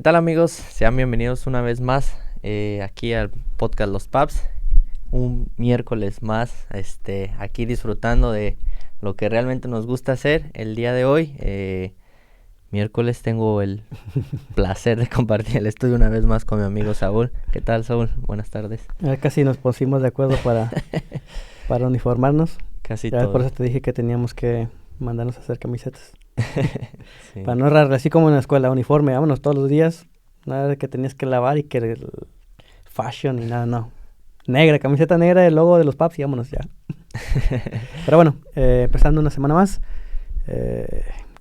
tal amigos? Sean bienvenidos una vez más aquí al podcast Los Paps. Un miércoles más aquí disfrutando de lo que realmente nos gusta hacer el día de hoy. Miércoles tengo el placer de compartir el estudio una vez más con mi amigo Saúl. ¿Qué tal, Saúl? Buenas tardes. Ya casi nos pusimos de acuerdo para uniformarnos. Casi Ya todo. por eso te dije que teníamos que mandarnos a hacer camisetas. Sí. Para no errar, así como en la escuela, uniforme, vámonos todos los días. Nada de que tenías que lavar y que el fashion y nada, no. Negra, camiseta negra, el logo de los Paps y vámonos ya. Pero bueno, empezando una semana más,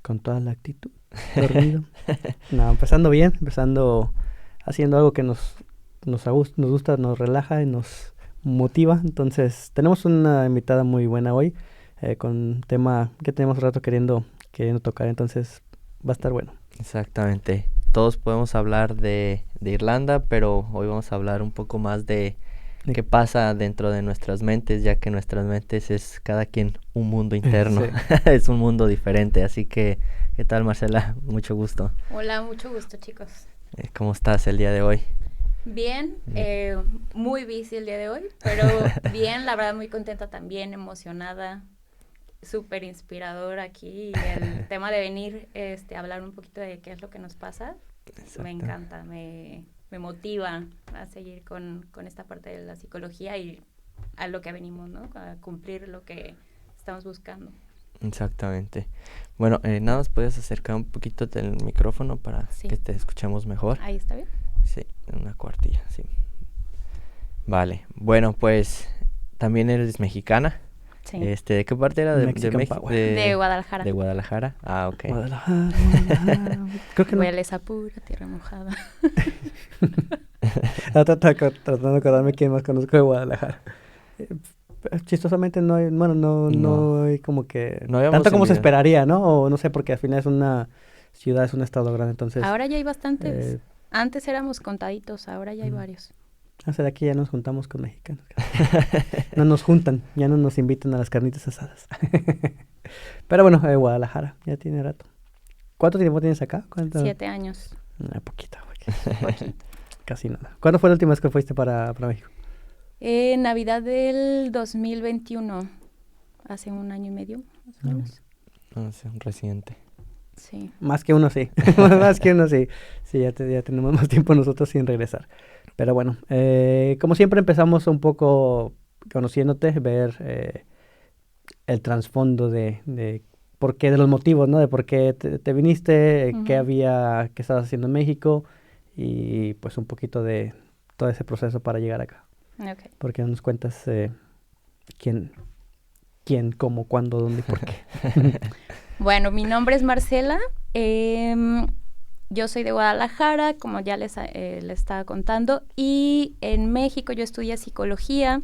con toda la actitud, dormido. No, empezando bien, haciendo algo que nos gusta, nos relaja y nos motiva. Entonces, tenemos una invitada muy buena hoy, con un tema que tenemos rato queriendo tocar, entonces va a estar bueno. Exactamente. Todos podemos hablar de Irlanda, pero hoy vamos a hablar un poco más de qué pasa dentro de nuestras mentes, ya que nuestras mentes es cada quien un mundo interno. Sí. Es un mundo diferente, así que, ¿qué tal, Marcela? Mucho gusto. Hola, mucho gusto, chicos. ¿Cómo estás el día de hoy? Bien, muy busy el día de hoy, pero bien, la verdad muy contenta también, emocionada, súper inspirador aquí, el tema de venir a hablar un poquito de qué es lo que nos pasa. Exacto. Me encanta, me motiva a seguir con esta parte de la psicología y a lo que venimos, ¿no? A cumplir lo que estamos buscando. Exactamente. Bueno, nada más puedes acercar un poquito del micrófono para que te escuchemos mejor. Ahí está bien. Sí, una cuartilla, sí. Vale, bueno, pues también eres mexicana. Sí. ¿De qué parte era? De México. De Guadalajara. De Guadalajara. Ah, ok. Guadalajara. Creo que huele esa pura tierra mojada. Tratando de acordarme quién más conozco de Guadalajara. Chistosamente no hay, bueno, no hay como que no tanto como se esperaría, ¿no? O no sé, porque al final es una ciudad, es un estado grande, entonces... Ahora ya hay bastantes. Antes éramos contaditos, ahora ya hay varios. De aquí ya nos juntamos con mexicanos. No nos juntan, ya no nos invitan a las carnitas asadas. Pero bueno, Guadalajara, ya tiene rato. ¿Cuánto tiempo tienes acá? 7 años. Poquito, casi nada. ¿Cuándo fue la última vez que fuiste para México? Navidad del 2021, hace 1 año y medio, más o menos. Sí, reciente. Sí. Más que uno, sí. Más que uno, sí. Sí, ya tenemos más tiempo nosotros sin regresar. Pero bueno, como siempre empezamos un poco conociéndote, ver el trasfondo de por qué, de los motivos, ¿no? De por qué te viniste, qué estabas haciendo en México y pues un poquito de todo ese proceso para llegar acá. Okay. Porque nos cuentas quién, cómo, cuándo, dónde y por qué. Bueno, mi nombre es Marcela. Yo soy de Guadalajara, como ya les estaba contando, y en México yo estudié psicología.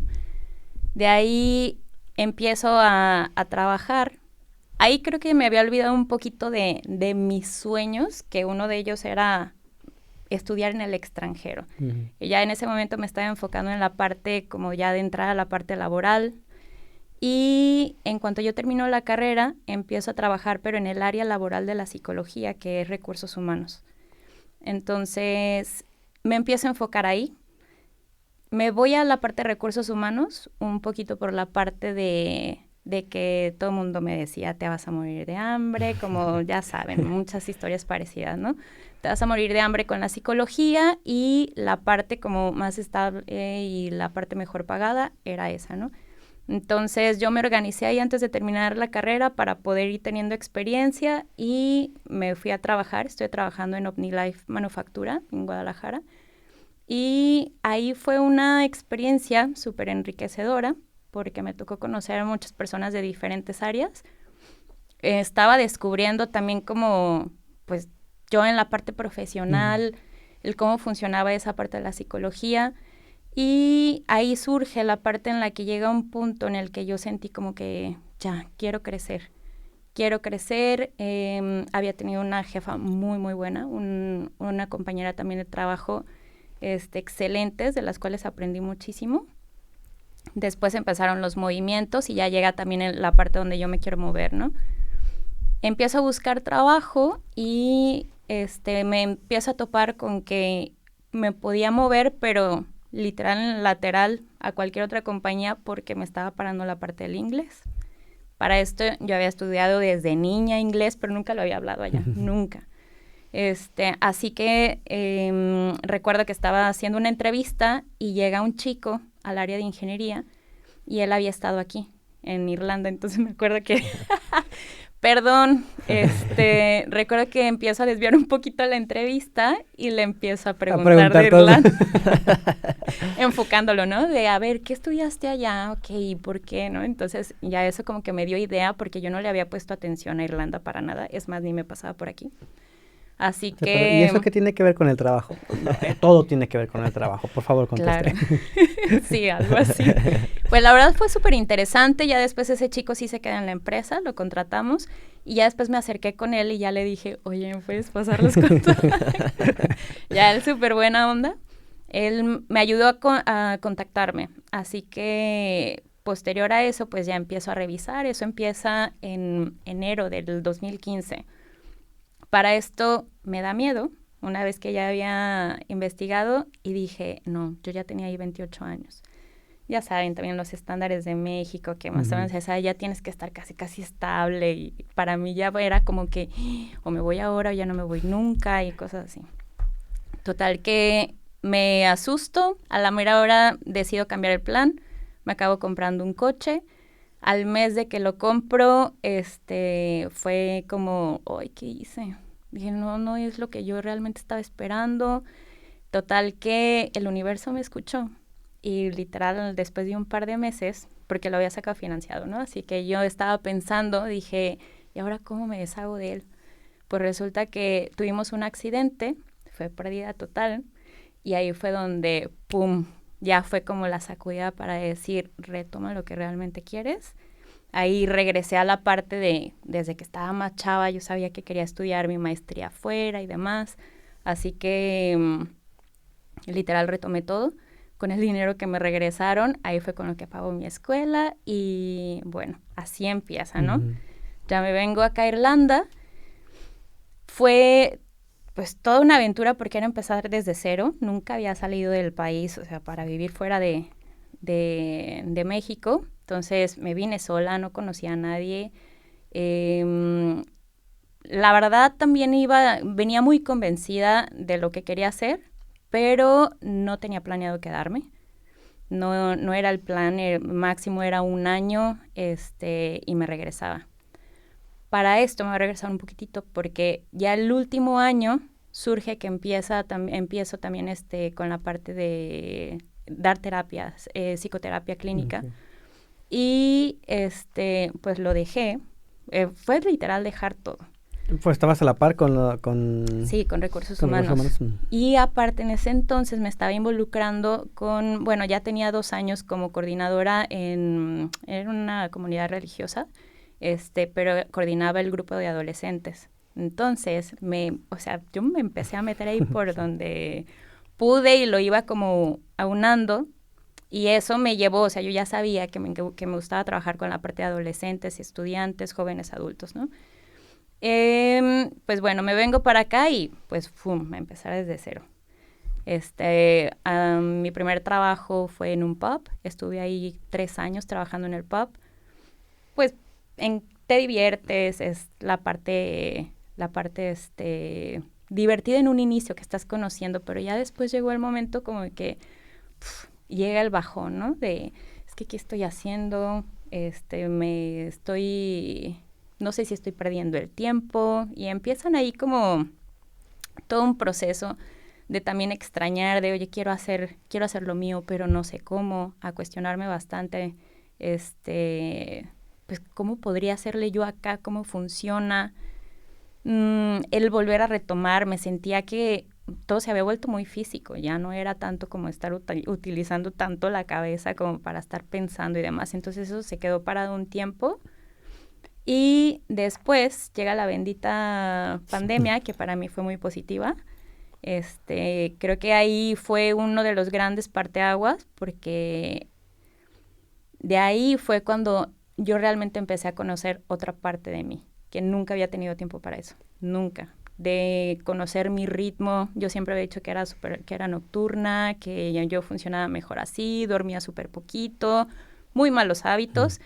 De ahí empiezo a trabajar. Ahí creo que me había olvidado un poquito de mis sueños, que uno de ellos era estudiar en el extranjero. Y ya en ese momento me estaba enfocando en la parte, como ya de entrar a la parte laboral. Y en cuanto yo termino la carrera, empiezo a trabajar, pero en el área laboral de la psicología, que es recursos humanos. Entonces, me empiezo a enfocar ahí. Me voy a la parte de recursos humanos, un poquito por la parte de que todo el mundo me decía, te vas a morir de hambre, como ya saben, muchas historias parecidas, ¿no? Te vas a morir de hambre con la psicología y la parte como más estable y la parte mejor pagada era esa, ¿no? Entonces yo me organicé ahí antes de terminar la carrera para poder ir teniendo experiencia y me fui a trabajar. Estoy trabajando en OmniLife Manufactura en Guadalajara y ahí fue una experiencia súper enriquecedora porque me tocó conocer a muchas personas de diferentes áreas. Estaba descubriendo también como, pues, yo en la parte profesional, el cómo funcionaba esa parte de la psicología. Y ahí surge la parte en la que llega un punto en el que yo sentí como que ya, quiero crecer. Había tenido una jefa muy, muy buena, una compañera también de trabajo excelentes, de las cuales aprendí muchísimo. Después empezaron los movimientos y ya llega también en la parte donde yo me quiero mover, ¿no? Empiezo a buscar trabajo y me empiezo a topar con que me podía mover, pero literal lateral a cualquier otra compañía porque me estaba parando la parte del inglés. Para esto yo había estudiado desde niña inglés, pero nunca lo había hablado allá, nunca. Así que recuerdo que estaba haciendo una entrevista y llega un chico al área de ingeniería y él había estado aquí, en Irlanda, entonces me acuerdo que... Perdón, recuerdo que empiezo a desviar un poquito la entrevista y le empiezo a preguntar de Irlanda, enfocándolo, ¿no? De, a ver, ¿qué estudiaste allá? Ok, ¿y por qué, no? Entonces, ya eso como que me dio idea porque yo no le había puesto atención a Irlanda para nada, es más, ni me pasaba por aquí. Así Sí, que... ¿y eso qué tiene que ver con el trabajo? Todo tiene que ver con el trabajo, por favor, conteste. Claro. Sí, algo así. Pues la verdad fue súper interesante, ya después ese chico sí se queda en la empresa, lo contratamos, y ya después me acerqué con él y ya le dije, oye, ¿me puedes pasar los contactos? Ya él súper buena onda, él me ayudó a contactarme, así que posterior a eso, pues ya empiezo a revisar, eso empieza en enero del 2015. Para esto me da miedo, una vez que ya había investigado y dije, no, yo ya tenía ahí 28 años. Ya saben, también los estándares de México, que más o menos ya tienes que estar casi estable y para mí ya era como que o me voy ahora o ya no me voy nunca y cosas así. Total que me asusto, a la mera hora decido cambiar el plan, me acabo comprando un coche. Al mes de que lo compro, fue como, ay, ¿qué hice? Dije, no es lo que yo realmente estaba esperando. Total que el universo me escuchó. Y literal, después de un par de meses, porque lo había sacado financiado, ¿no? Así que yo estaba pensando, dije, ¿y ahora cómo me deshago de él? Pues resulta que tuvimos un accidente, fue pérdida total, y ahí fue donde, ¡pum!, ya fue como la sacudida para decir, retoma lo que realmente quieres. Ahí regresé a la parte de, desde que estaba más chava, yo sabía que quería estudiar mi maestría afuera y demás. Así que literal retomé todo. Con el dinero que me regresaron, ahí fue con lo que pago mi escuela y bueno, así empieza, ¿no? Ya me vengo acá a Irlanda. Fue pues toda una aventura porque era empezar desde cero. Nunca había salido del país, o sea, para vivir fuera de México. Entonces me vine sola, no conocía a nadie. La verdad también venía muy convencida de lo que quería hacer, pero no tenía planeado quedarme. No era el plan, el máximo era 1 año y me regresaba. Para esto me voy a regresar un poquitito porque ya el último año surge que empiezo también con la parte de dar terapias, psicoterapia clínica. Y pues lo dejé. Fue literal dejar todo. Pues estabas a la par con... Sí, con recursos humanos. Y aparte en ese entonces me estaba involucrando con, bueno, ya tenía 2 años como coordinadora en una comunidad religiosa, pero coordinaba el grupo de adolescentes. Entonces, yo me empecé a meter ahí por donde pude y lo iba como aunando. Y eso me llevó, o sea, yo ya sabía que me gustaba trabajar con la parte de adolescentes, estudiantes, jóvenes adultos, ¿no? Pues bueno, me vengo para acá y pues, ¡fum!, a empezar desde cero. Mi primer trabajo fue en un pub, estuve ahí 3 años trabajando en el pub. Pues te diviertes, es la parte divertida en un inicio que estás conociendo, pero ya después llegó el momento como de que llega el bajón, ¿no? Es que, ¿qué estoy haciendo? No sé si estoy perdiendo el tiempo, y empiezan ahí como todo un proceso de también extrañar, de, oye, quiero hacer lo mío, pero no sé cómo, a cuestionarme bastante, pues, ¿cómo podría hacerle yo acá? ¿Cómo funciona? El volver a retomar, me sentía que todo se había vuelto muy físico, ya no era tanto como estar utilizando tanto la cabeza como para estar pensando y demás, entonces eso se quedó parado un tiempo. Y después llega la bendita pandemia, que para mí fue muy positiva. Creo que ahí fue uno de los grandes parteaguas, porque de ahí fue cuando yo realmente empecé a conocer otra parte de mí, que nunca había tenido tiempo para eso, nunca. de conocer mi ritmo. Yo siempre había dicho que era nocturna, que yo funcionaba mejor así, dormía súper poquito, muy malos hábitos.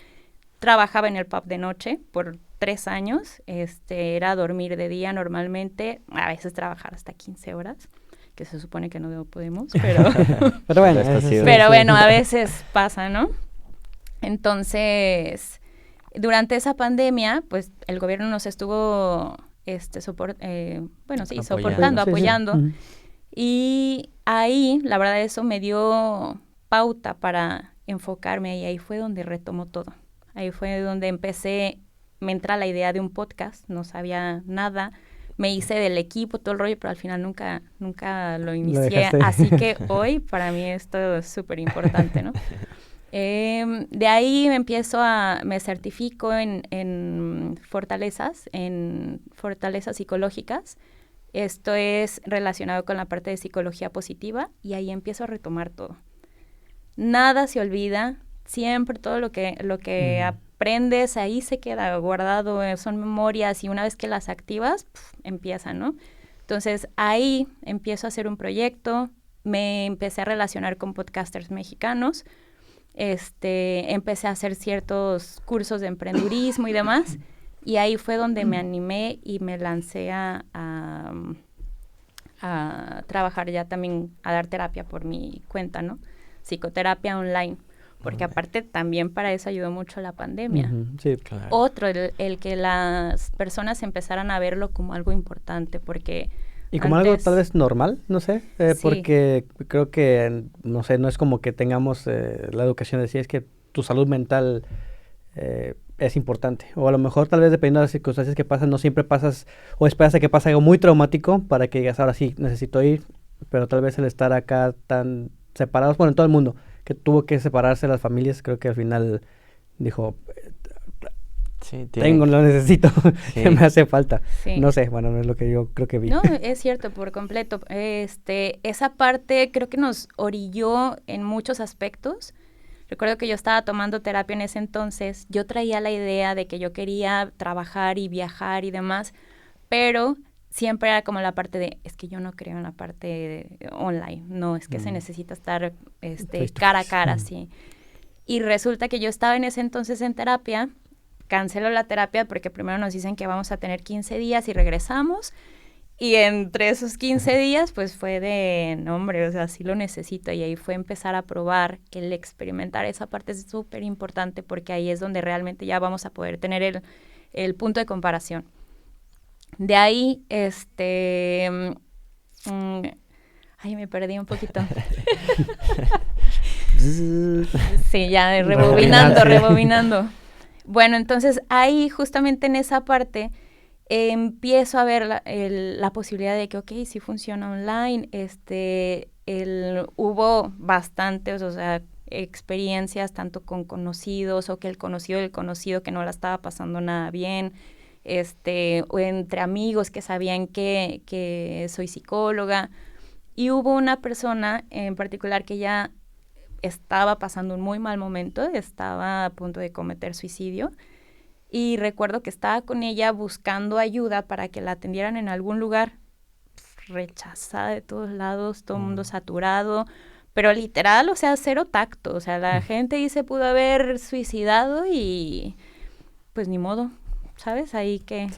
Trabajaba en el pub de noche por 3 años, era dormir de día normalmente, a veces trabajar hasta 15 horas, que se supone que no podemos, pero... Pero bueno, pero bueno, a veces pasa, ¿no? Entonces, durante esa pandemia, pues el gobierno nos estuvo soportando, apoyando. Sí. Y ahí, la verdad, eso me dio pauta para enfocarme y ahí fue donde retomó todo. Ahí fue donde me entra la idea de un podcast, no sabía nada, me hice del equipo, todo el rollo, pero al final nunca lo inicié. Así que hoy para mí esto es súper importante, ¿no? De ahí me certifico en fortalezas psicológicas. Esto es relacionado con la parte de psicología positiva y ahí empiezo a retomar todo. Nada se olvida, siempre todo lo que aprendes ahí se queda guardado, son memorias y una vez que las activas, empiezan, ¿no? Entonces ahí empiezo a hacer un proyecto, me empecé a relacionar con podcasters mexicanos, empecé a hacer ciertos cursos de emprendurismo y demás, y ahí fue donde me animé y me lancé a trabajar ya también, a dar terapia por mi cuenta, ¿no? Psicoterapia online, porque aparte también para eso ayudó mucho la pandemia. Sí, claro. Otro, el que las personas empezaran a verlo como algo importante, porque... Y como algo tal vez normal, no sé, sí. Porque creo que, no sé, no es como que tengamos la educación de decir, es que tu salud mental es importante. O a lo mejor tal vez dependiendo de las circunstancias que pasan, no siempre pasas o esperas a que pase algo muy traumático para que digas, ahora sí, necesito ir, pero tal vez el estar acá tan separados, bueno, en todo el mundo, que tuvo que separarse las familias, creo que al final dijo... Sí, lo necesito, sí. me hace falta. Sí. No sé, bueno, no es lo que yo creo que vi. No, es cierto, por completo. Esa parte creo que nos orilló en muchos aspectos. Recuerdo que yo estaba tomando terapia en ese entonces. Yo traía la idea de que yo quería trabajar y viajar y demás, pero siempre era como la parte de, es que yo no creo en la parte online. No, es que se necesita estar cara a cara, sí. Y resulta que yo estaba en ese entonces en terapia. Cancelo la terapia porque primero nos dicen que vamos a tener 15 días y regresamos. Y entre esos 15 días, pues fue de, no hombre, o sea, sí lo necesito. Y ahí fue empezar a probar, el experimentar. Esa parte es súper importante porque ahí es donde realmente ya vamos a poder tener el punto de comparación. De ahí, ay, me perdí un poquito. Sí, ya rebobinando. Bueno, entonces ahí justamente en esa parte empiezo a ver la posibilidad de que, ok, sí funciona online. Hubo bastantes, o sea, experiencias tanto con conocidos o que el conocido del conocido que no la estaba pasando nada bien, o entre amigos que sabían que soy psicóloga. Y hubo una persona en particular que ya estaba pasando un muy mal momento, estaba a punto de cometer suicidio y recuerdo que estaba con ella buscando ayuda para que la atendieran en algún lugar, rechazada de todos lados, todo el mundo saturado, pero literal, o sea, cero tacto, o sea, la gente ahí se pudo haber suicidado y pues ni modo, ¿sabes? Ahí que...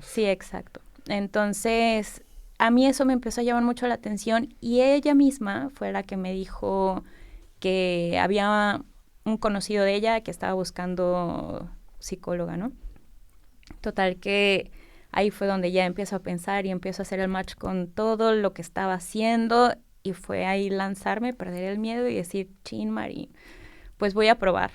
Sí, exacto. Entonces, a mí eso me empezó a llamar mucho la atención y ella misma fue la que me dijo que había un conocido de ella que estaba buscando psicóloga, ¿no? Total que ahí fue donde ya empiezo a pensar y empiezo a hacer el match con todo lo que estaba haciendo y fue ahí lanzarme, perder el miedo y decir, chin, Mari, pues voy a probar.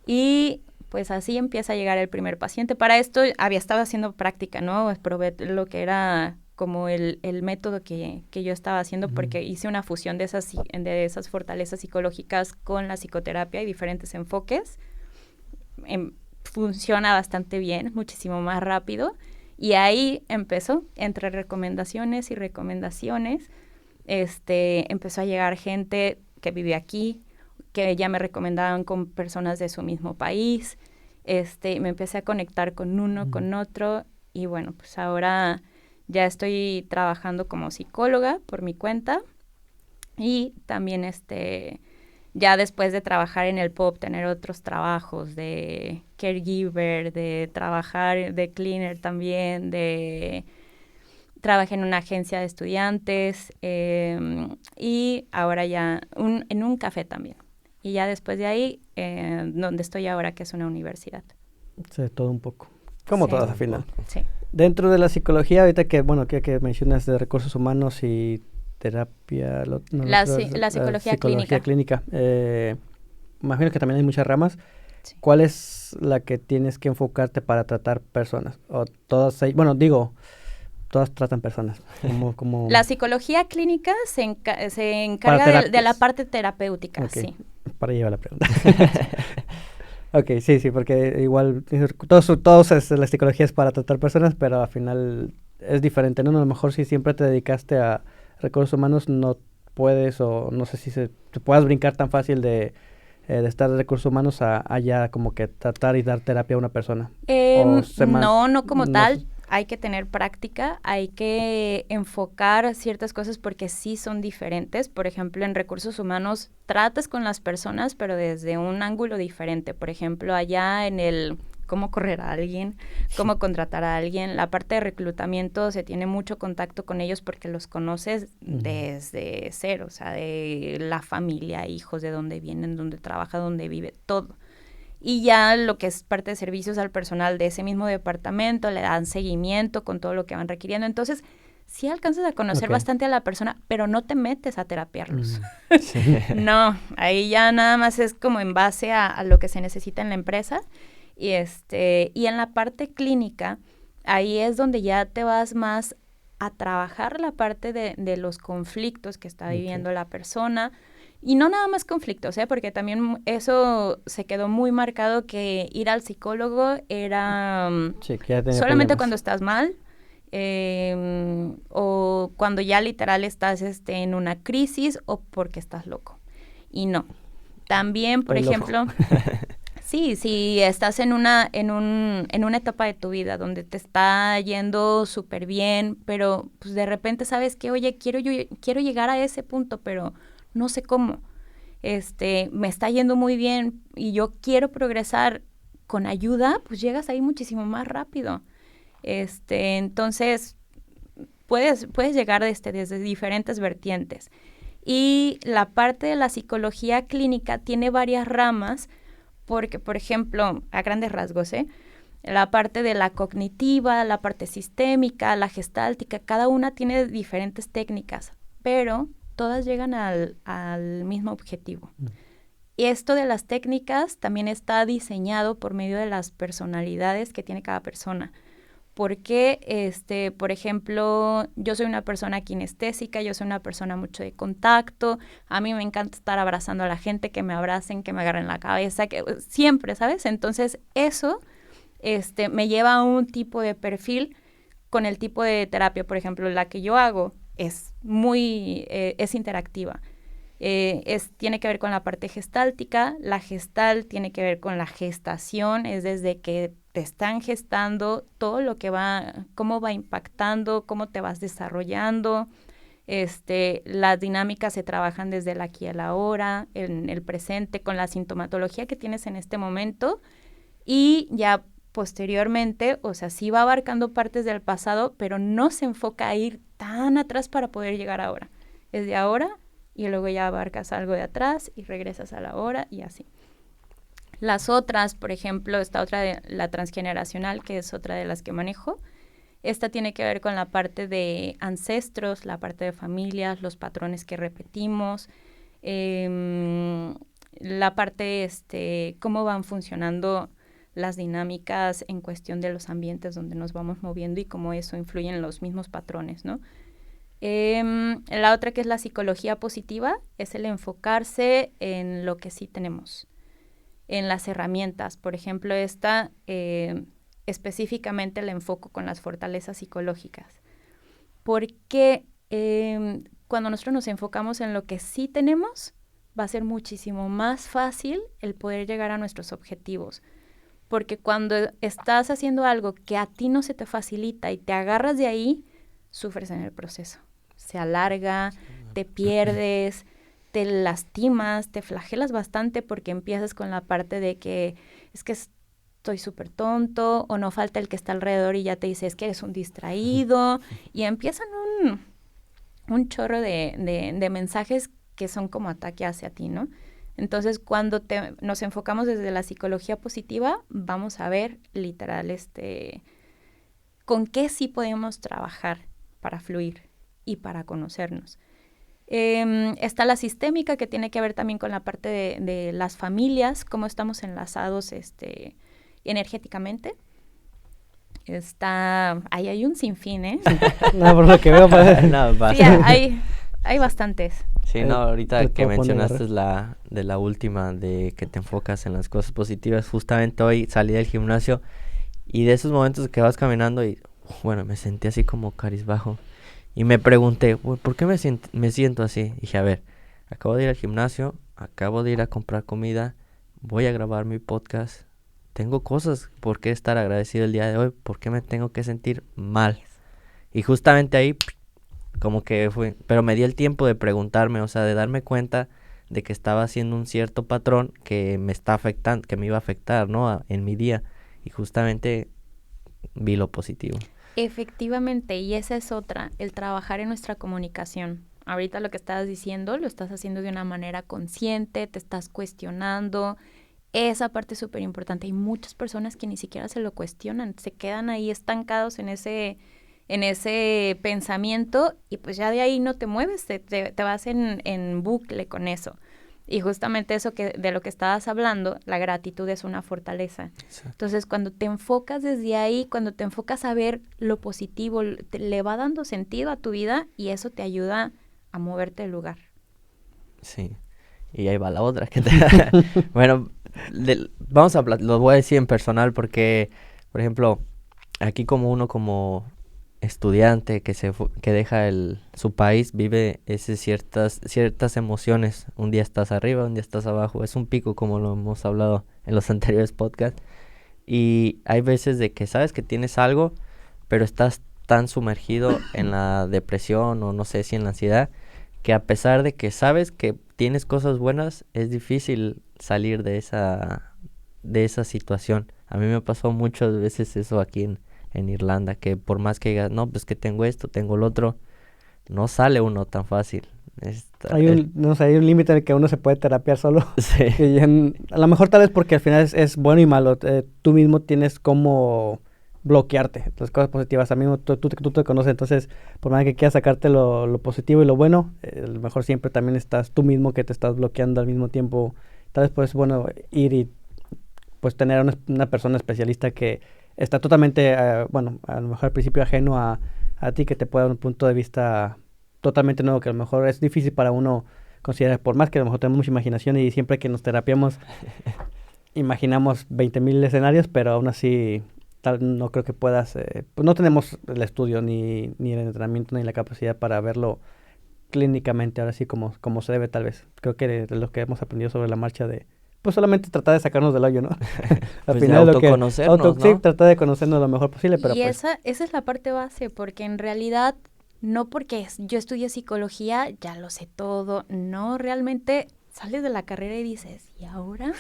Y pues así empieza a llegar el primer paciente. Para esto había estado haciendo práctica, ¿no? Probé lo que era como el método que yo estaba haciendo porque hice una fusión de esas fortalezas psicológicas con la psicoterapia y diferentes enfoques. Funciona bastante bien, muchísimo más rápido. Y ahí empezó, entre recomendaciones y recomendaciones, empezó a llegar gente que vive aquí, que ya me recomendaban con personas de su mismo país. Me empecé a conectar con uno, con otro. Y bueno, pues ahora ya estoy trabajando como psicóloga por mi cuenta y también ya después de trabajar en el puedo obtener otros trabajos de caregiver, de trabajar de cleaner también, trabajé en una agencia de estudiantes y ahora ya en un café también. Y ya después de ahí, donde estoy ahora, que es una universidad. Sí, todo un poco. Como Sí. todas al final. Sí. Dentro de la psicología, ahorita que mencionas de recursos humanos y terapia... La psicología clínica. Imagino que también hay muchas ramas. Sí. ¿Cuál es la que tienes que enfocarte para tratar personas? O todas, todas tratan personas. Como La psicología clínica se encarga de la parte terapéutica, okay. sí. Para llevar la pregunta. Ok, sí, porque igual todos la psicología es para tratar personas, pero al final es diferente, ¿no? A lo mejor si siempre te dedicaste a recursos humanos, no puedes, o no sé si te puedas brincar tan fácil de estar de recursos humanos a ya como que tratar y dar terapia a una persona. No como tal. Hay que tener práctica, hay que enfocar ciertas cosas porque sí son diferentes. Por ejemplo, en recursos humanos tratas con las personas, pero desde un ángulo diferente. Por ejemplo, allá en el cómo correr a alguien, cómo contratar a alguien, la parte de reclutamiento se tiene mucho contacto con ellos porque los conoces desde cero, o sea, de la familia, hijos, de dónde vienen, dónde trabaja, dónde vive, todo. Y ya lo que es parte de servicios al personal de ese mismo departamento, le dan seguimiento con todo lo que van requiriendo. Entonces, sí alcanzas a conocer bastante a la persona, pero no te metes a terapiarlos. Sí. No, ahí ya nada más es como en base a lo que se necesita en la empresa. Y en la parte clínica, ahí es donde ya te vas más a trabajar la parte de los conflictos que está viviendo la persona. Y no nada más conflictos, porque también eso se quedó muy marcado, que ir al psicólogo era solamente problemas cuando estás mal o cuando ya literal estás en una crisis o porque estás loco. Y no. También, por ejemplo, sí, si estás en una etapa de tu vida donde te está yendo súper bien, pero pues de repente sabes que, oye, quiero llegar a ese punto, pero no sé cómo. Me está yendo muy bien y yo quiero progresar con ayuda, pues llegas ahí muchísimo más rápido. Entonces, puedes llegar desde diferentes vertientes. Y la parte de la psicología clínica tiene varias ramas, porque, por ejemplo, a grandes rasgos, la parte de la cognitiva, la parte sistémica, la gestáltica, cada una tiene diferentes técnicas, pero todas llegan al mismo objetivo. Y esto de las técnicas también está diseñado por medio de las personalidades que tiene cada persona. Porque, por ejemplo, yo soy una persona kinestésica, yo soy una persona mucho de contacto, a mí me encanta estar abrazando a la gente, que me abracen, que me agarren la cabeza, que siempre, ¿sabes? Entonces, eso me lleva a un tipo de perfil con el tipo de terapia, por ejemplo, la que yo hago es interactiva. Tiene que ver con la parte gestáltica. La gestal tiene que ver con la gestación, es desde que te están gestando todo lo que cómo va impactando, cómo te vas desarrollando. Las dinámicas se trabajan desde el aquí a la ahora, en el presente, con la sintomatología que tienes en este momento, y ya posteriormente, o sea, sí va abarcando partes del pasado, pero no se enfoca a ir tan atrás para poder llegar ahora. Es de ahora y luego ya abarcas algo de atrás y regresas a la ahora y así. Las otras, por ejemplo, esta otra de la transgeneracional, que es otra de las que manejo, esta tiene que ver con la parte de ancestros, la parte de familias, los patrones que repetimos, la parte, cómo van funcionando las dinámicas en cuestión de los ambientes donde nos vamos moviendo y cómo eso influye en los mismos patrones, ¿no? La otra, que es la psicología positiva, es el enfocarse en lo que sí tenemos, en las herramientas. Por ejemplo, esta específicamente la enfoco con las fortalezas psicológicas, porque cuando nosotros nos enfocamos en lo que sí tenemos, va a ser muchísimo más fácil el poder llegar a nuestros objetivos. Porque cuando estás haciendo algo que a ti no se te facilita y te agarras de ahí, sufres en el proceso. Se alarga, te pierdes, te lastimas, te flagelas bastante porque empiezas con la parte de que es que estoy súper tonto, o no falta el que está alrededor y ya te dice es que eres un distraído, y empiezan un chorro de mensajes que son como ataque hacia ti, ¿no? Entonces, cuando nos enfocamos desde la psicología positiva, vamos a ver literal con qué sí podemos trabajar para fluir y para conocernos. Está la sistémica, que tiene que ver también con la parte de las familias, cómo estamos enlazados energéticamente. Ahí hay un sinfín, ¿eh? No, por lo que veo, No, sí, hay bastantes. Sí, no, ahorita que mencionaste la última, de que te enfocas en las cosas positivas. Justamente hoy salí del gimnasio y de esos momentos que vas caminando y, bueno, me sentí así como cabizbajo. Y me pregunté, ¿por qué me siento así? Dije, a ver, acabo de ir al gimnasio, acabo de ir a comprar comida, voy a grabar mi podcast. Tengo cosas por qué estar agradecido el día de hoy, ¿por qué me tengo que sentir mal? Y justamente ahí, como que fue, pero me di el tiempo de preguntarme, o sea, de darme cuenta de que estaba haciendo un cierto patrón que me está afectando, que me iba a afectar, ¿no? En mi día. Y justamente vi lo positivo. Efectivamente, y esa es otra, el trabajar en nuestra comunicación. Ahorita lo que estabas diciendo, lo estás haciendo de una manera consciente, te estás cuestionando. Esa parte es súper importante. Hay muchas personas que ni siquiera se lo cuestionan, se quedan ahí estancados en ese pensamiento, y pues ya de ahí no te mueves, te vas en bucle con eso. Y justamente eso de lo que estabas hablando, la gratitud es una fortaleza. Exacto. Entonces, cuando te enfocas desde ahí, cuando te enfocas a ver lo positivo, le va dando sentido a tu vida, y eso te ayuda a moverte del lugar. Sí, y ahí va la otra. Bueno, lo voy a decir en personal porque, por ejemplo, aquí como estudiante que deja su país, vive ciertas emociones. Un día estás arriba, un día estás abajo. Es un pico, como lo hemos hablado en los anteriores podcasts. Y hay veces de que sabes que tienes algo, pero estás tan sumergido en la depresión o no sé si en la ansiedad, que a pesar de que sabes que tienes cosas buenas, es difícil salir de esa situación. A mí me pasó muchas veces eso aquí en Irlanda, que por más que digas, no, pues que tengo esto, tengo lo otro, no sale uno tan fácil. Hay un límite en el que uno se puede terapiar solo. Sí. A lo mejor tal vez porque al final es bueno y malo. Tú mismo tienes cómo bloquearte las cosas positivas. A mí tú te conoces, entonces por más que quieras sacarte lo positivo y lo bueno, a lo mejor siempre también estás tú mismo que te estás bloqueando al mismo tiempo. Tal vez pues bueno ir y pues tener una persona especialista que está totalmente, a lo mejor al principio ajeno a ti, que te pueda dar un punto de vista totalmente nuevo, que a lo mejor es difícil para uno considerar, por más que a lo mejor tenemos mucha imaginación y siempre que nos terapiamos imaginamos 20,000 escenarios, pero aún así no creo que puedas, pues no tenemos el estudio ni el entrenamiento ni la capacidad para verlo clínicamente, ahora sí como se debe tal vez. Creo que de lo que hemos aprendido sobre la marcha pues solamente tratar de sacarnos del hoyo, ¿no? Al final de autoconocernos, ¿no? Sí, tratar de conocernos lo mejor posible, pero y pues esa es la parte base, porque en realidad no porque yo estudié psicología ya lo sé todo, no, realmente sales de la carrera y dices, ¿y ahora?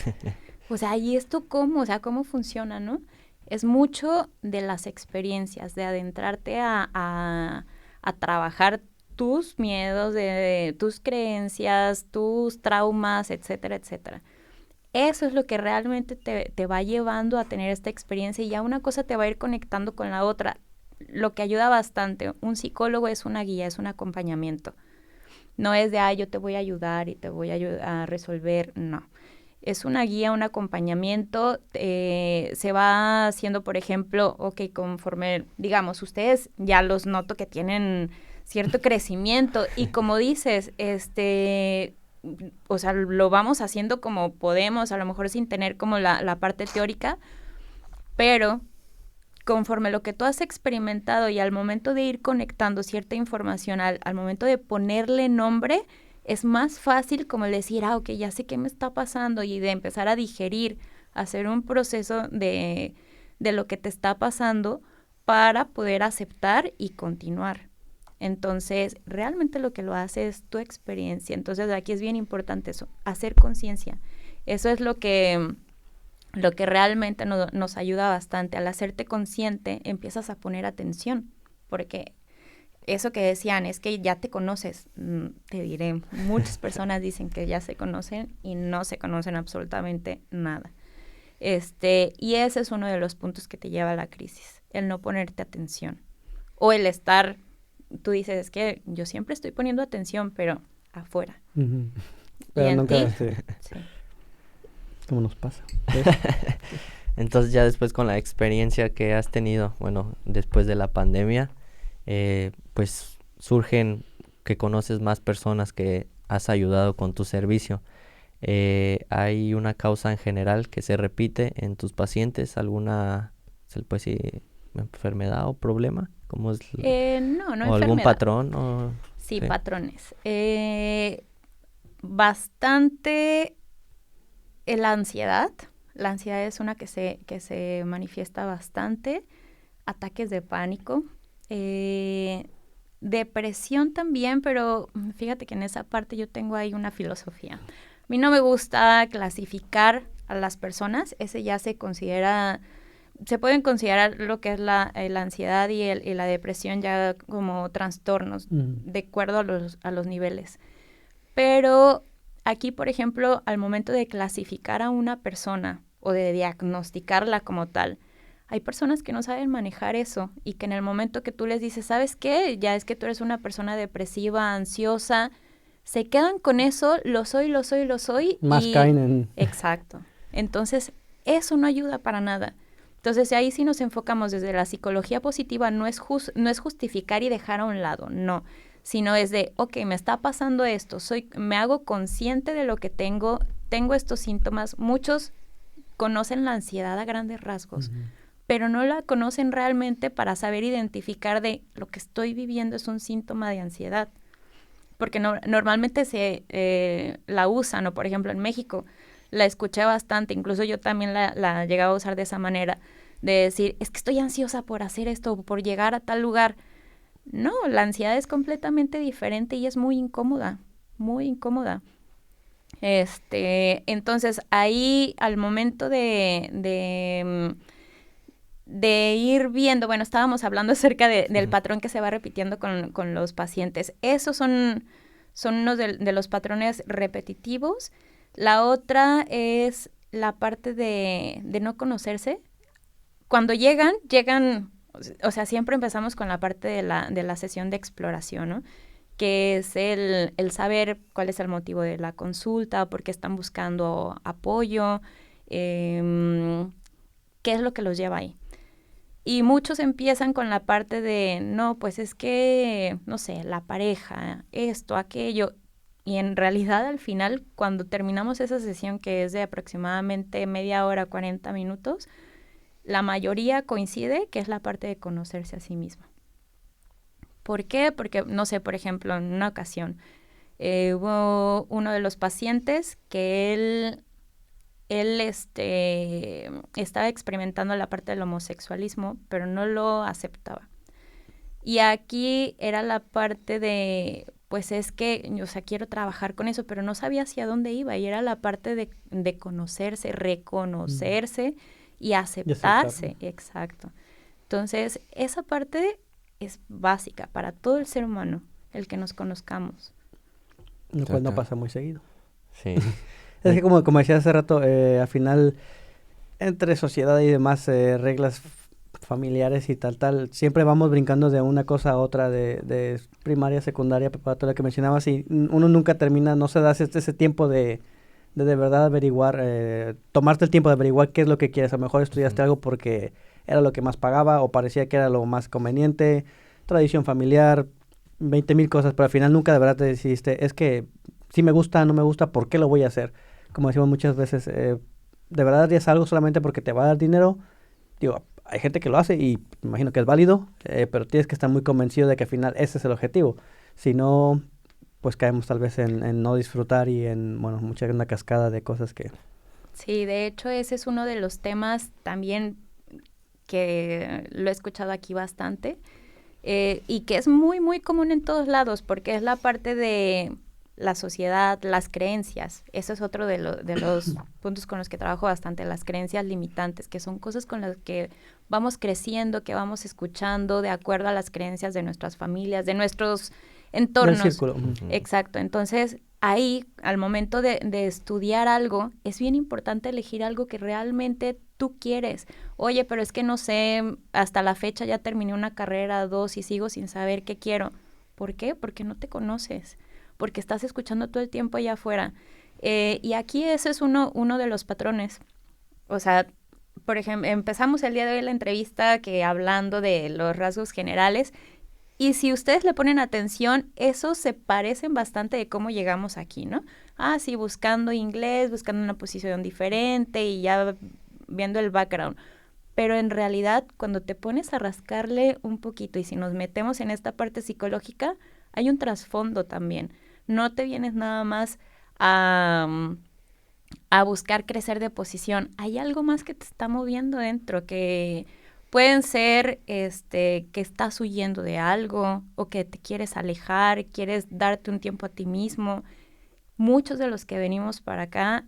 O sea, ¿y esto cómo? O sea, ¿cómo funciona, no? Es mucho de las experiencias, de adentrarte a trabajar tus miedos, de tus creencias, tus traumas, etcétera, etcétera. Eso es lo que realmente te va llevando a tener esta experiencia, y ya una cosa te va a ir conectando con la otra. Lo que ayuda bastante, un psicólogo es una guía, es un acompañamiento. No es de, yo te voy a ayudar y te voy a ayudar a resolver, no. Es una guía, un acompañamiento, se va haciendo, por ejemplo, conforme, digamos, ustedes ya los noto que tienen cierto crecimiento, y como dices, o sea, lo vamos haciendo como podemos, a lo mejor sin tener como la parte teórica, pero conforme lo que tú has experimentado y al momento de ir conectando cierta información, al momento de ponerle nombre, es más fácil como decir, ya sé qué me está pasando, y de empezar a digerir, hacer un proceso de lo que te está pasando para poder aceptar y continuar. Entonces, realmente lo que lo hace es tu experiencia. Entonces, aquí es bien importante eso, hacer conciencia. Eso es lo que realmente nos ayuda bastante. Al hacerte consciente, empiezas a poner atención, porque eso que decían es que ya te conoces. Te diré, muchas personas dicen que ya se conocen y no se conocen absolutamente nada. Y ese es uno de los puntos que te lleva a la crisis, el no ponerte atención. O el estar, tú dices, es que yo siempre estoy poniendo atención, pero afuera. Uh-huh. ¿Y Pero en nunca, ti? sí. ¿Cómo nos pasa? Entonces ya después con la experiencia que has tenido, bueno, después de la pandemia, pues surgen que conoces más personas que has ayudado con tu servicio. ¿Hay una causa en general que se repite en tus pacientes? ¿Alguna, se le puede decir, enfermedad o problema? ¿Cómo es? No ¿O enfermedad. algún patrón? O, sí, patrones. Bastante la ansiedad. La ansiedad es una que se manifiesta bastante. Ataques de pánico. Depresión también, pero fíjate que en esa parte yo tengo ahí una filosofía. A mí no me gusta clasificar a las personas. Ese ya se pueden considerar lo que es la ansiedad y la depresión ya como trastornos, de acuerdo a los niveles. Pero aquí, por ejemplo, al momento de clasificar a una persona o de diagnosticarla como tal, hay personas que no saben manejar eso y que en el momento que tú les dices, ¿sabes qué? Ya es que tú eres una persona depresiva, ansiosa, se quedan con eso, lo soy. Más caen en... Exacto. Entonces, eso no ayuda para nada. Entonces, ahí sí nos enfocamos desde la psicología positiva, no es justificar y dejar a un lado, no, sino es de, ok, me está pasando esto, me hago consciente de lo que tengo estos síntomas. Muchos conocen la ansiedad a grandes rasgos, pero no la conocen realmente para saber identificar de lo que estoy viviendo es un síntoma de ansiedad. Porque normalmente se la usan, o por ejemplo en México la escuché bastante, incluso yo también la llegaba a usar de esa manera, de decir, es que estoy ansiosa por hacer esto, por llegar a tal lugar. No, la ansiedad es completamente diferente y es muy incómoda, muy incómoda. Entonces ahí al momento de ir viendo, bueno, estábamos hablando acerca del patrón que se va repitiendo con los pacientes. Esos son unos de los patrones repetitivos. La otra es la parte de no conocerse. Cuando llegan, o sea, siempre empezamos con la parte de la sesión de exploración, ¿no? Que es el saber cuál es el motivo de la consulta, por qué están buscando apoyo, qué es lo que los lleva ahí. Y muchos empiezan con la parte de, no, pues es que, no sé, la pareja, esto, aquello. Y en realidad al final, cuando terminamos esa sesión que es de aproximadamente media hora, 40 minutos, la mayoría coincide que es la parte de conocerse a sí mismo. ¿Por qué? Porque, no sé, por ejemplo, en una ocasión hubo uno de los pacientes que él estaba experimentando la parte del homosexualismo, pero no lo aceptaba. Y aquí era la parte de, pues es que, o sea, quiero trabajar con eso, pero no sabía hacia dónde iba. Y era la parte de conocerse, reconocerse y aceptarse. Exacto. Entonces, esa parte es básica para todo el ser humano, el que nos conozcamos. Lo cual no pasa muy seguido. Sí. Es que como decía hace rato, al final, entre sociedad y demás reglas familiares y tal, siempre vamos brincando de una cosa a otra, de primaria, secundaria, preparatoria que mencionabas, y uno nunca termina, no se da ese tiempo de verdad averiguar, tomarte el tiempo de averiguar qué es lo que quieres. A lo mejor estudiaste algo porque era lo que más pagaba o parecía que era lo más conveniente, tradición familiar, 20,000 cosas, pero al final nunca de verdad te decidiste, es que si me gusta, no me gusta, ¿por qué lo voy a hacer? Como decimos muchas veces, ¿de verdad harías algo solamente porque te va a dar dinero? Digo, hay gente que lo hace y me imagino que es válido, pero tienes que estar muy convencido de que al final ese es el objetivo. Si no, pues caemos tal vez en no disfrutar y en, bueno, una cascada de cosas que... Sí, de hecho ese es uno de los temas también que lo he escuchado aquí bastante. y que es muy, muy común en todos lados, porque es la parte de la sociedad, las creencias. Ese es otro de los puntos con los que trabajo bastante, las creencias limitantes, que son cosas con las que vamos creciendo, que vamos escuchando de acuerdo a las creencias de nuestras familias, de nuestros entornos. Del círculo. Exacto. Entonces, ahí, al momento de estudiar algo, es bien importante elegir algo que realmente tú quieres. Oye, pero es que no sé, hasta la fecha ya terminé una carrera, 2 y sigo sin saber qué quiero. ¿Por qué? Porque no te conoces, porque estás escuchando todo el tiempo allá afuera. Y aquí ese es uno de los patrones. O sea, por ejemplo, empezamos el día de hoy la entrevista hablando de los rasgos generales, y si ustedes le ponen atención, esos se parecen bastante de cómo llegamos aquí, ¿no? Ah, sí, buscando inglés, buscando una posición diferente y ya viendo el background. Pero en realidad, cuando te pones a rascarle un poquito y si nos metemos en esta parte psicológica, hay un trasfondo también. No te vienes nada más a buscar crecer de posición. Hay algo más que te está moviendo dentro, que pueden ser que estás huyendo de algo o que te quieres alejar, quieres darte un tiempo a ti mismo. Muchos de los que venimos para acá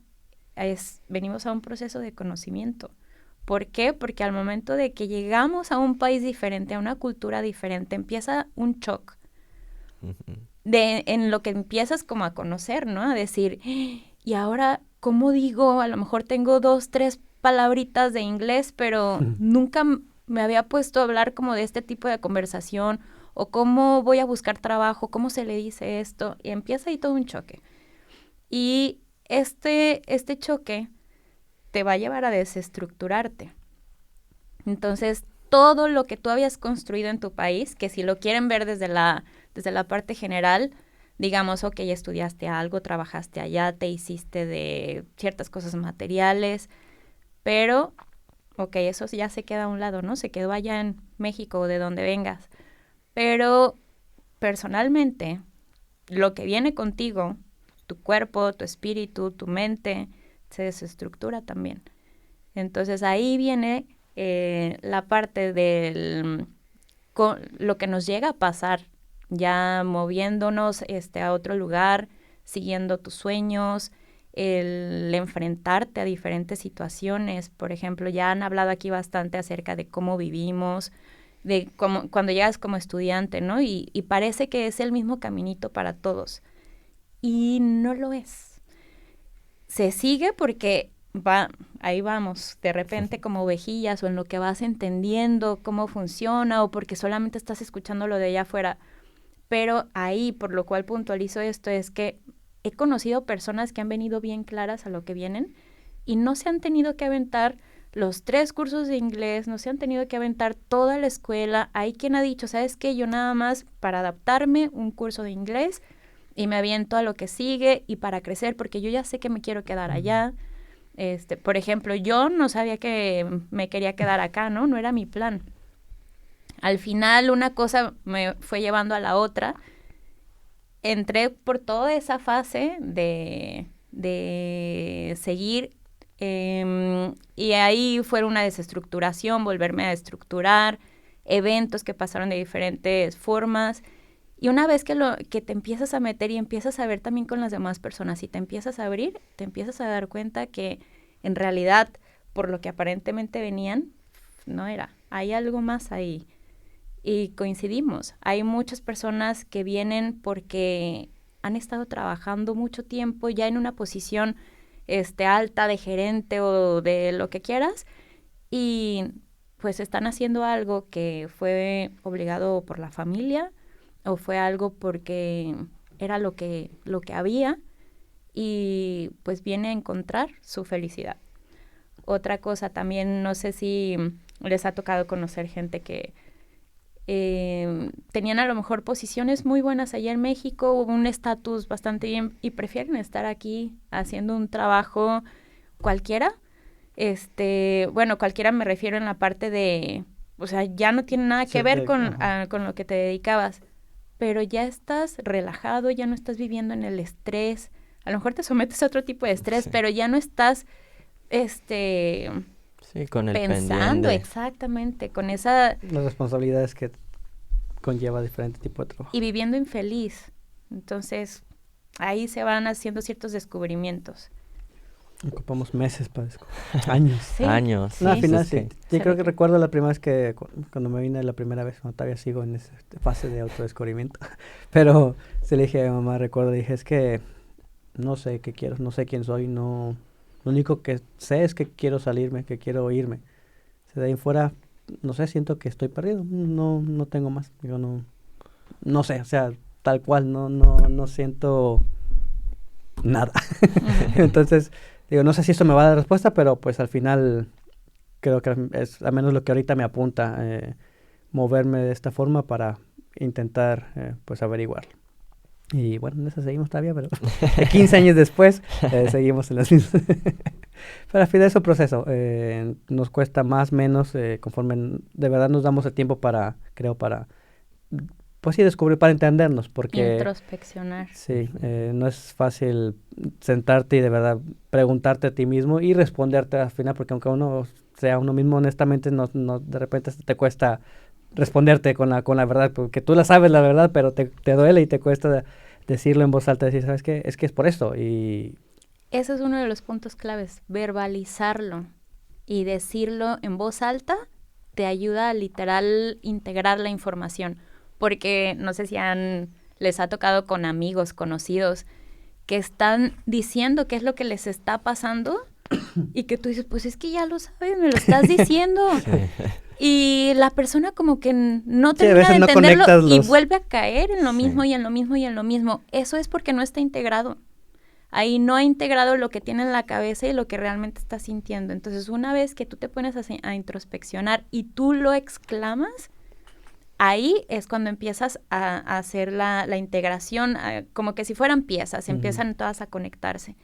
venimos a un proceso de conocimiento. ¿Por qué? Porque al momento de que llegamos a un país diferente, a una cultura diferente, empieza un shock. En lo que empiezas como a conocer, ¿no? A decir, y ahora, ¿cómo digo? A lo mejor tengo 2, 3 palabritas de inglés, pero nunca me había puesto a hablar como de este tipo de conversación, o cómo voy a buscar trabajo, cómo se le dice esto, y empieza ahí todo un choque. Y este choque te va a llevar a desestructurarte. Entonces, todo lo que tú habías construido en tu país, que si lo quieren ver desde la parte general, digamos, ok, estudiaste algo, trabajaste allá, te hiciste de ciertas cosas materiales, pero, ok, eso ya se queda a un lado, ¿no? Se quedó allá en México o de donde vengas. Pero, personalmente, lo que viene contigo, tu cuerpo, tu espíritu, tu mente, se desestructura también. Entonces, ahí viene la parte lo que nos llega a pasar, ya moviéndonos a otro lugar, siguiendo tus sueños, el enfrentarte a diferentes situaciones. Por ejemplo, ya han hablado aquí bastante acerca de cómo vivimos, de cómo, cuando llegas como estudiante, ¿no? Y parece que es el mismo caminito para todos. Y no lo es. Se sigue porque ahí vamos, de repente como ovejillas, o en lo que vas entendiendo cómo funciona, o porque solamente estás escuchando lo de allá afuera. Pero ahí, por lo cual puntualizo esto, es que he conocido personas que han venido bien claras a lo que vienen y no se han tenido que aventar los 3 cursos de inglés, no se han tenido que aventar toda la escuela. Hay quien ha dicho, ¿sabes qué? Yo nada más para adaptarme un curso de inglés y me aviento a lo que sigue y para crecer, porque yo ya sé que me quiero quedar allá. Por ejemplo, yo no sabía que me quería quedar acá, ¿no? No era mi plan. Al final una cosa me fue llevando a la otra. Entré por toda esa fase de seguir y ahí fue una desestructuración, volverme a estructurar, eventos que pasaron de diferentes formas. Y una vez que te empiezas a meter y empiezas a ver también con las demás personas y te empiezas a abrir, te empiezas a dar cuenta que en realidad, por lo que aparentemente venían, no era. Hay algo más ahí. Y coincidimos. Hay muchas personas que vienen porque han estado trabajando mucho tiempo ya en una posición alta de gerente o de lo que quieras, y pues están haciendo algo que fue obligado por la familia o fue algo porque era lo que había, y pues viene a encontrar su felicidad. Otra cosa también, no sé si les ha tocado conocer gente que tenían a lo mejor posiciones muy buenas allá en México, un estatus bastante bien, y prefieren estar aquí haciendo un trabajo cualquiera. Bueno, cualquiera me refiero en la parte de, o sea, ya no tiene nada que ver con lo que te dedicabas, pero ya estás relajado, ya no estás viviendo en el estrés. A lo mejor te sometes a otro tipo de estrés, sí, pero ya no estás sí, con el pensando pendiente. exactamente, con esa... Las responsabilidades que conlleva diferente tipo de trabajo. Y viviendo infeliz. Entonces, ahí se van haciendo ciertos descubrimientos. Ocupamos meses para años. Sí, Años. No, al sí, final sí, sí. sí. Yo Se creo ve que que- recuerdo la primera vez que cuando me vine la primera vez, cuando todavía sigo en esa fase de autodescubrimiento. Pero se le dije a mi mamá, recuerdo, dije, es que no sé qué quiero, no sé quién soy, no. Lo único que sé es que quiero salirme, que quiero irme. O sea, de ahí en fuera, no sé, siento que estoy perdido. No tengo más. Yo no sé, o sea, tal cual, no siento nada. Ujú. Entonces, digo, no sé si esto me va a dar respuesta, pero pues al final creo que es al menos lo que ahorita me apunta, moverme de esta forma para intentar, pues, averiguarlo. Y bueno, en eso seguimos todavía, pero 15 años después seguimos en las mismas. Pero al final es un proceso. Nos cuesta más, menos, conforme de verdad nos damos el tiempo para, creo, para, pues sí, descubrir, para entendernos, porque Introspeccionar. sí, no es fácil sentarte y de verdad preguntarte a ti mismo y responderte al final, porque aunque uno sea uno mismo, honestamente, de repente te cuesta responderte con la verdad, porque tú la sabes la verdad, pero te duele y te cuesta decirlo en voz alta, decir, ¿sabes qué? Es que es por esto. Y Ese es uno de los puntos claves, verbalizarlo y decirlo en voz alta te ayuda a literal integrar la información, porque no sé si les ha tocado con amigos, conocidos, que están diciendo qué es lo que les está pasando y que tú dices, pues es que ya lo sabes, me lo estás diciendo. Sí. Y la persona como que no sí, a termina veces de no entenderlo conectas y los... vuelve a caer en lo Sí. mismo y en lo mismo y en lo mismo. Eso es porque no está integrado. Ahí no ha integrado lo que tiene en la cabeza y lo que realmente está sintiendo. Entonces, una vez que tú te pones a introspeccionar y tú lo exclamas, ahí es cuando empiezas a hacer la integración, como que si fueran piezas, Ujú. empiezan todas a conectarse.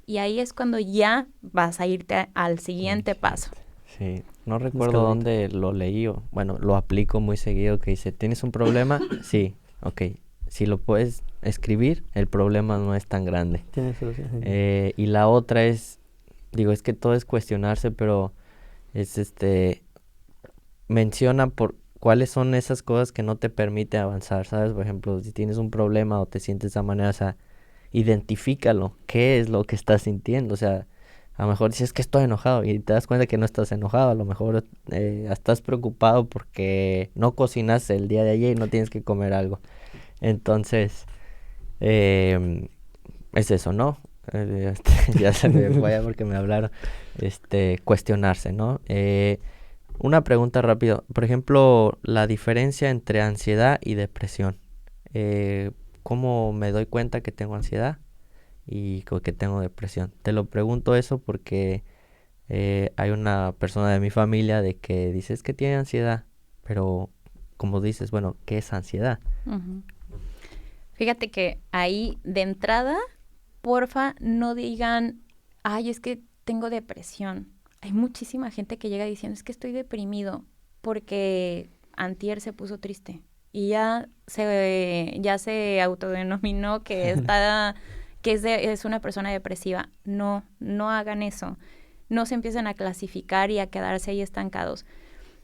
Y ahí es cuando ya vas a irte al siguiente paso. Sí, no recuerdo escalonito. dónde lo leí o, bueno, lo aplico muy seguido que dice, ¿tienes un problema? Sí, ok. Si lo puedes escribir, el problema no es tan grande. Tiene solución. Sí. Y la otra es, digo, es que todo es cuestionarse, pero es menciona por cuáles son esas cosas que no te permiten avanzar, ¿sabes? Por ejemplo, si tienes un problema o te sientes de esa manera, o sea, identifícalo, qué es lo que estás sintiendo, o sea, a lo mejor dices que estoy enojado y te das cuenta que no estás enojado, a lo mejor estás preocupado porque no cocinaste el día de ayer y no tienes que comer algo. Entonces, em, es eso, ¿no? Ya se me fue porque me hablaron, cuestionarse, ¿no? Una pregunta rápido, por ejemplo, la diferencia entre ansiedad y depresión. Eh, ¿Cómo me doy cuenta que tengo ansiedad y que tengo depresión? Te lo pregunto eso porque hay una persona de mi familia de que dice es que tiene ansiedad, pero como dices, bueno, ¿qué es ansiedad? Ujú. Fíjate que ahí de entrada, porfa, no digan, ay, es que tengo depresión. Hay muchísima gente que llega diciendo, es que estoy deprimido porque antier se puso triste y ya se autodenominó que es una persona depresiva. No, no hagan eso. No se empiecen a clasificar y a quedarse ahí estancados.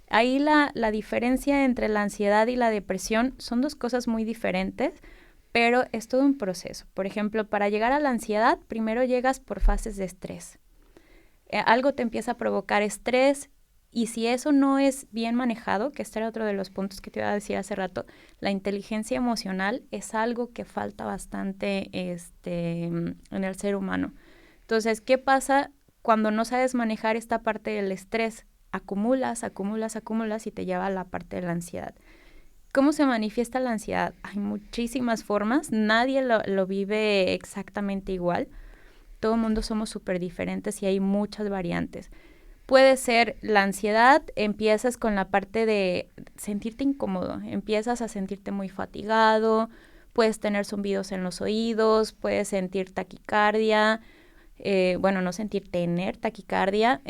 Ahí la diferencia entre la ansiedad y la depresión son dos cosas muy diferentes, pero es todo un proceso. Por ejemplo, para llegar a la ansiedad, primero llegas por fases de estrés. Algo te empieza a provocar estrés y si eso no es bien manejado, que este era otro de los puntos que te iba a decir hace rato, la inteligencia emocional es algo que falta bastante en el ser humano. Entonces, ¿qué pasa cuando no sabes manejar esta parte del estrés? Acumulas y te lleva a la parte de la ansiedad. ¿Cómo se manifiesta la ansiedad? Hay muchísimas formas, nadie lo vive exactamente igual. Todo el mundo somos súper diferentes y hay muchas variantes. Puede ser la ansiedad, empiezas con la parte de sentirte incómodo, empiezas a sentirte muy fatigado, puedes tener zumbidos en los oídos, puedes sentir taquicardia, tener taquicardia,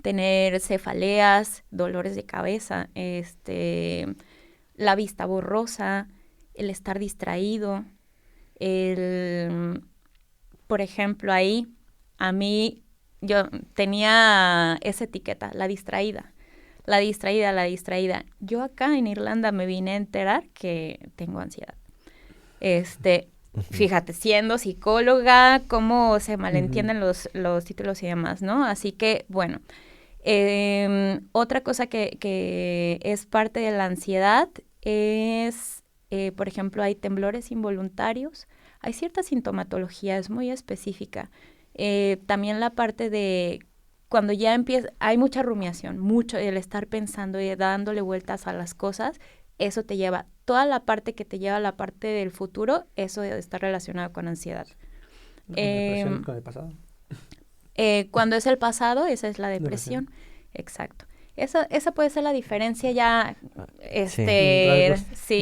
tener cefaleas, dolores de cabeza, la vista borrosa, el estar distraído, por ejemplo, ahí a mí yo tenía esa etiqueta, la distraída. la distraída, la distraída. Yo acá en Irlanda me vine a enterar que tengo ansiedad. Fíjate, siendo psicóloga, cómo se malentienden los títulos y demás, ¿no? Así que, bueno, otra cosa que es parte de la ansiedad es, por ejemplo, hay temblores involuntarios, hay cierta sintomatología, es muy específica. También la parte de cuando ya empieza, hay mucha rumiación, mucho el estar pensando y dándole vueltas a las cosas, eso te lleva, toda la parte que te lleva a la parte del futuro, eso está relacionado con ansiedad. Depresión con el pasado. Cuando es el pasado, esa es la depresión. Exacto. Esa puede ser la diferencia ya,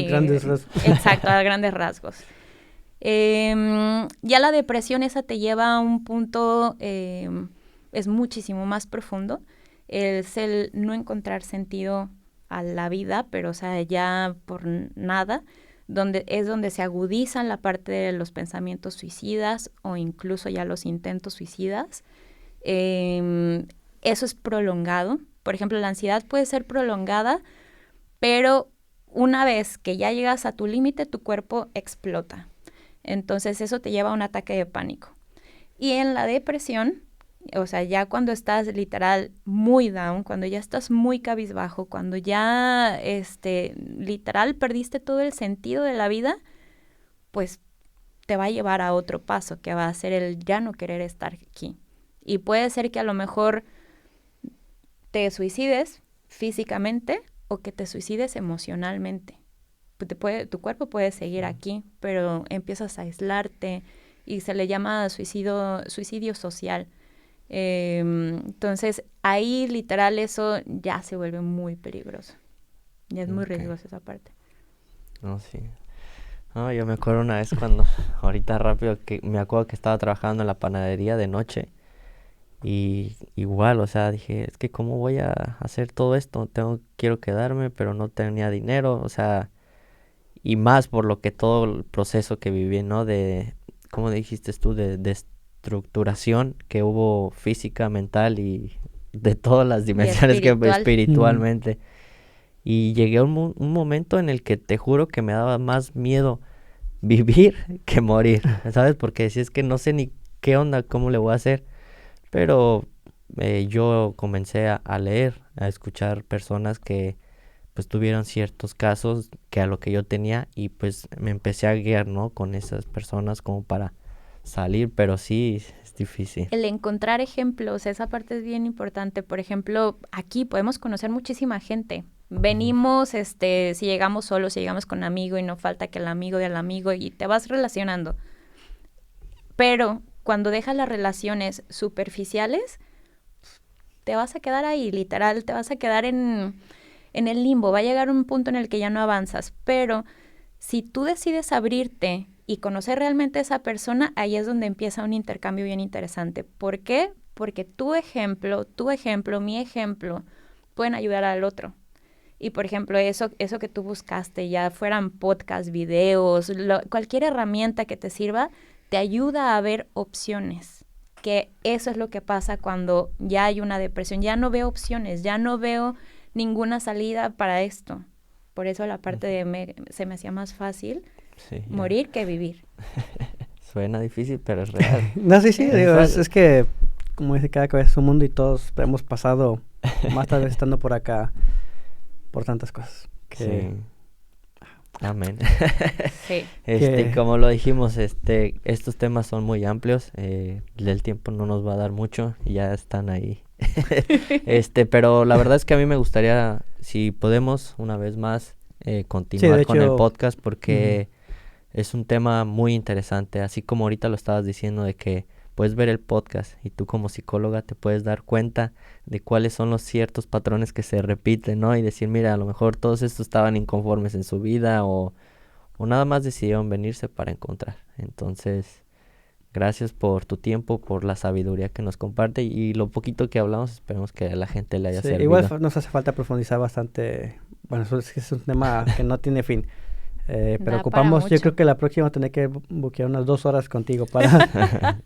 grandes rasgos. Exacto, a grandes rasgos. Ya la depresión esa te lleva a un punto, es muchísimo más profundo, es el no encontrar sentido a la vida, pero o sea, ya por nada, donde se agudizan la parte de los pensamientos suicidas o incluso ya los intentos suicidas. Eso es prolongado. Por ejemplo, la ansiedad puede ser prolongada, pero una vez que ya llegas a tu límite, tu cuerpo explota. Entonces eso te lleva a un ataque de pánico. Y en la depresión, o sea, ya cuando estás literal muy down, cuando ya estás muy cabizbajo, cuando ya literal perdiste todo el sentido de la vida, pues te va a llevar a otro paso, que va a ser el ya no querer estar aquí. Y puede ser que a lo mejor te suicides físicamente o que te suicides emocionalmente. Tu cuerpo puede seguir aquí, pero empiezas a aislarte y se le llama suicidio social. Entonces, ahí literal eso ya se vuelve muy peligroso. Ya es muy riesgoso esa parte. No, sí. No, yo me acuerdo una vez cuando, ahorita rápido, que me acuerdo que estaba trabajando en la panadería de noche. Y igual, o sea, dije, es que ¿cómo voy a hacer todo esto? Quiero quedarme, pero no tenía dinero, o sea, y más por lo que todo el proceso que viví, ¿no? De, ¿cómo dijiste tú? De estructuración que hubo física, mental y de todas las dimensiones que espiritualmente. Y llegué a un momento en el que te juro que me daba más miedo vivir que morir, ¿sabes? Porque si es que no sé ni qué onda, cómo le voy a hacer. Pero yo comencé a leer, a escuchar personas que pues tuvieron ciertos casos que a lo que yo tenía y pues me empecé a guiar, ¿no? Con esas personas como para salir, pero sí es difícil. El encontrar ejemplos, esa parte es bien importante. Por ejemplo, aquí podemos conocer muchísima gente. Venimos, si llegamos solos, si llegamos con un amigo y no falta que el amigo del amigo y te vas relacionando. Pero cuando dejas las relaciones superficiales, te vas a quedar ahí, literal, te vas a quedar en el limbo. Va a llegar un punto en el que ya no avanzas. Pero si tú decides abrirte y conocer realmente a esa persona, ahí es donde empieza un intercambio bien interesante. ¿Por qué? Porque tu ejemplo, mi ejemplo, pueden ayudar al otro. Y, por ejemplo, eso que tú buscaste, ya fueran podcasts, videos, cualquier herramienta que te sirva, te ayuda a ver opciones. Que eso es lo que pasa cuando ya hay una depresión. Ya no veo opciones, ya no veo ninguna salida para esto. Por eso la parte se me hacía más fácil morir que vivir. Suena difícil, pero es real. No, sí, digo, es que, como dice, cada cabeza es un mundo y todos hemos pasado, más tal vez estando por acá, por tantas cosas. Sí. Amén. Sí. Como lo dijimos, estos temas son muy amplios, el tiempo no nos va a dar mucho, ya están ahí. Pero la verdad es que a mí me gustaría, si podemos, una vez más, continuar con el podcast, porque es un tema muy interesante, así como ahorita lo estabas diciendo de que puedes ver el podcast y tú como psicóloga te puedes dar cuenta de cuáles son los ciertos patrones que se repiten, ¿no? Y decir, mira, a lo mejor todos estos estaban inconformes en su vida o nada más decidieron venirse para encontrar. Entonces, gracias por tu tiempo, por la sabiduría que nos comparte y lo poquito que hablamos, esperemos que a la gente le haya servido. Igual nos hace falta profundizar bastante, bueno, es un tema que no tiene fin. Pero ocupamos, yo creo que la próxima tendré que buquear unas 2 horas contigo para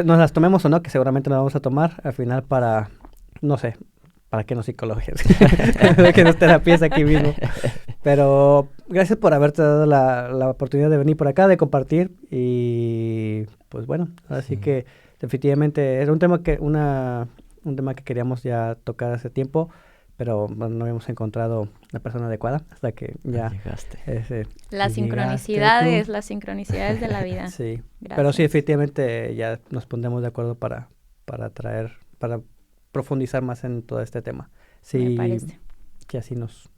nos las tomemos o no, que seguramente nos vamos a tomar al final para, no sé, ¿para qué no psicologías? Que nos terapias aquí mismo. Pero gracias por haberte dado la oportunidad de venir por acá, de compartir. Y pues bueno, así que definitivamente era un tema que queríamos ya tocar hace tiempo, pero bueno, no habíamos encontrado la persona adecuada hasta que ya llegaste. Las sincronicidades de la vida. Sí, Gracias. pero sí, efectivamente ya nos pondremos de acuerdo para profundizar más en todo este tema. Sí, me parece. Que así nos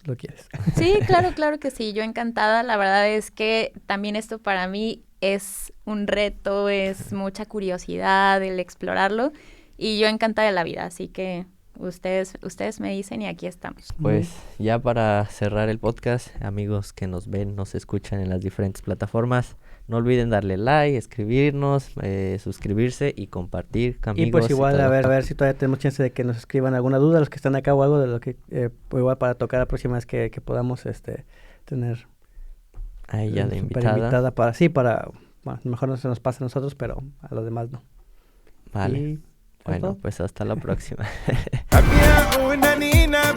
lo quieres. Sí, claro que sí, yo encantada. La verdad es que también esto para mí es un reto, es mucha curiosidad el explorarlo y yo encantada de la vida, así que ustedes me dicen y aquí estamos. Pues ya para cerrar el podcast, amigos que nos ven, nos escuchan en las diferentes plataformas, no olviden darle like, escribirnos, suscribirse y compartir, amigos. Y pues igual a ver si todavía tenemos chance de que nos escriban alguna duda, los que están acá o algo de lo que igual para tocar la próxima vez que podamos tener a ella de invitada. Bueno, mejor no se nos pasa a nosotros, pero a los demás no. Vale. Bueno, pues hasta la próxima. Había una niña